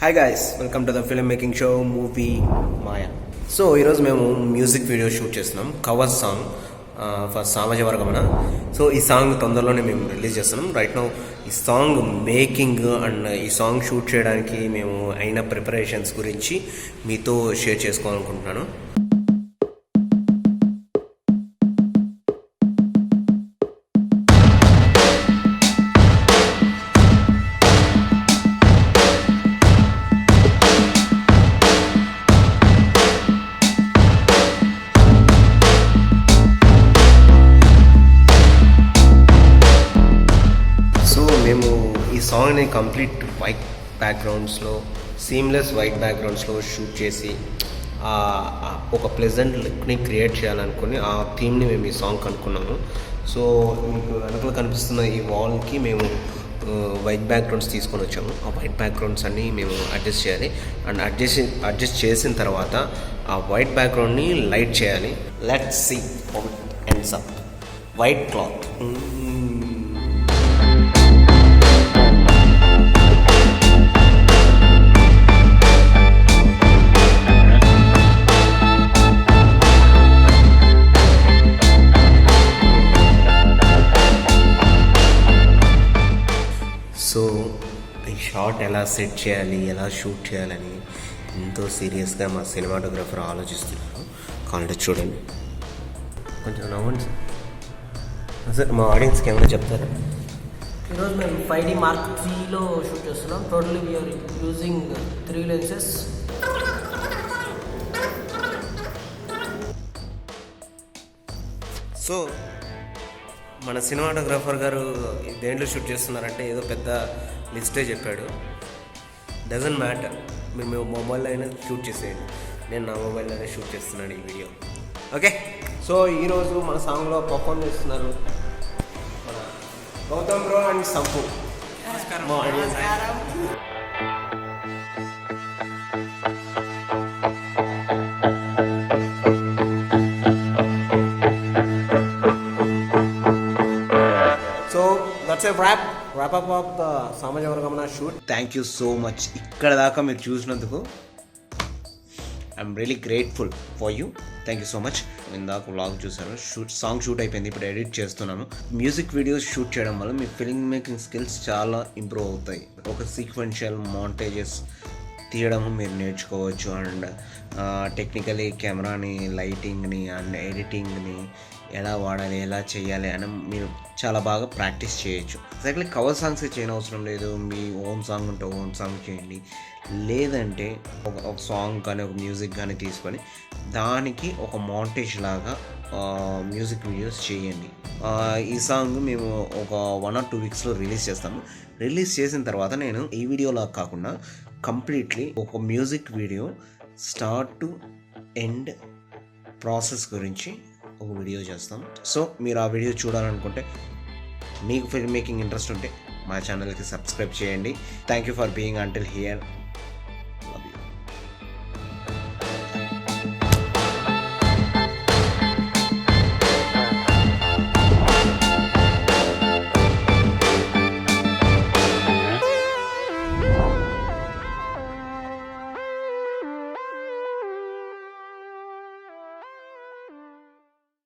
Hi guys, welcome to the film making show movie Maya. So ఈరోజు మేము music video shoot చేస్తున్నాం, cover song for సామాజిక వర్గమన. So ఈ song తొందరలోనే మేము రిలీజ్ చేస్తున్నాం. రైట్ నౌ ఈ సాంగ్ మేకింగ్ అండ్ ఈ సాంగ్ షూట్ చేయడానికి మేము అయిన ప్రిపరేషన్స్ గురించి మీతో షేర్ చేసుకోవాలనుకుంటున్నాను. మేము ఈ సాంగ్ని కంప్లీట్ వైట్ బ్యాక్గ్రౌండ్స్లో, సీమ్లెస్ వైట్ బ్యాక్గ్రౌండ్స్లో షూట్ చేసి ఒక ప్లెజెంట్ లుక్ని క్రియేట్ చేయాలనుకుని ఆ థీమ్ని మేము ఈ సాంగ్ కనుక్కున్నాము. సో మీకు వెనకలు కనిపిస్తున్న ఈ వాల్కి మేము వైట్ బ్యాక్గ్రౌండ్స్ తీసుకొని వచ్చాము. ఆ వైట్ బ్యాక్గ్రౌండ్స్ అన్నీ మేము అడ్జస్ట్ చేయాలి. అండ్ అడ్జస్ట్ చేసిన తర్వాత ఆ వైట్ బ్యాక్గ్రౌండ్ని లైట్ చేయాలి. Let's see how it ends up. White cloth. So ఈ షాట్ ఎలా సెట్ చేయాలి, ఎలా షూట్ చేయాలని ఎంతో సీరియస్గా మా సినిమాటోగ్రఫర్ ఆలోచిస్తున్నారు. కావాలంటే చూడండి, కొంచెం నవ్వండి సార్. మా ఆడియన్స్కి ఏమైనా చెప్తారా? ఈరోజు మేము 5D Mark 3లో షూట్ చేస్తున్నాం. Totally we are using 3 lenses. So మన సినిమాటోగ్రాఫర్ గారు దేంట్లో షూట్ చేస్తున్నారంటే ఏదో పెద్ద లిస్టే చెప్పాడు. డజంట్ మ్యాటర్, మీరు మొబైల్లో అయినా షూట్ చేసేయండి. నేను నా మొబైల్లోనే షూట్ చేస్తున్నాను ఈ వీడియో. ఓకే, సో ఈరోజు మన సాంగ్లో పర్ఫామ్ చేస్తున్నారు మన Gautham bro and Sampu. wrap up of the సామాజిక వర్గమన shoot. Thank you so much. ఇక్కడ దాకా మీరు చూసినందుకు I'm really grateful for you. Thank you so much. ఇందాక వ్లాగ్ చూసాను, సాంగ్ షూట్ అయిపోయింది, ఇప్పుడు ఎడిట్ చేస్తున్నాను. మ్యూజిక్ వీడియోస్ షూట్ చేయడం వల్ల మీ ఫిల్మ్ మేకింగ్ స్కిల్స్ చాలా ఇంప్రూవ్ అవుతాయి. ఒక సీక్వెన్షియల్ మాంటేజెస్ తీయడం మీరు నేర్చుకోవచ్చు. అండ్ టెక్నికలీ కెమెరాని, లైటింగ్ని అండ్ ఎడిటింగ్ని ఎలా వాడాలి, ఎలా చేయాలి అని మీరు చాలా బాగా ప్రాక్టీస్ చేయొచ్చు. ఎగ్జాక్ట్లీ కవర్ సాంగ్స్ చేయని అవసరం లేదు. మీ ఓన్ సాంగ్ ఉంటే ఓన్ సాంగ్ చేయండి, లేదంటే ఒక సాంగ్ కానీ ఒక మ్యూజిక్ కానీ తీసుకొని దానికి ఒక మాంటేజ్ లాగా మ్యూజిక్ వీడియోస్ చేయండి. ఈ సాంగ్ మేము ఒక 1 or 2 వీక్స్లో రిలీజ్ చేస్తాము. రిలీజ్ చేసిన తర్వాత నేను ఈ వీడియోలా కాకుండా కంప్లీట్లీ ఒక music video start to end process గురించి ఒక వీడియో చేస్తాం. సో మీరు ఆ వీడియో చూడాలనుకుంటే, మీకు ఫిల్మ్ మేకింగ్ ఇంట్రెస్ట్ ఉంటే మా ఛానల్కి సబ్స్క్రైబ్ చేయండి. Thank you for being until here.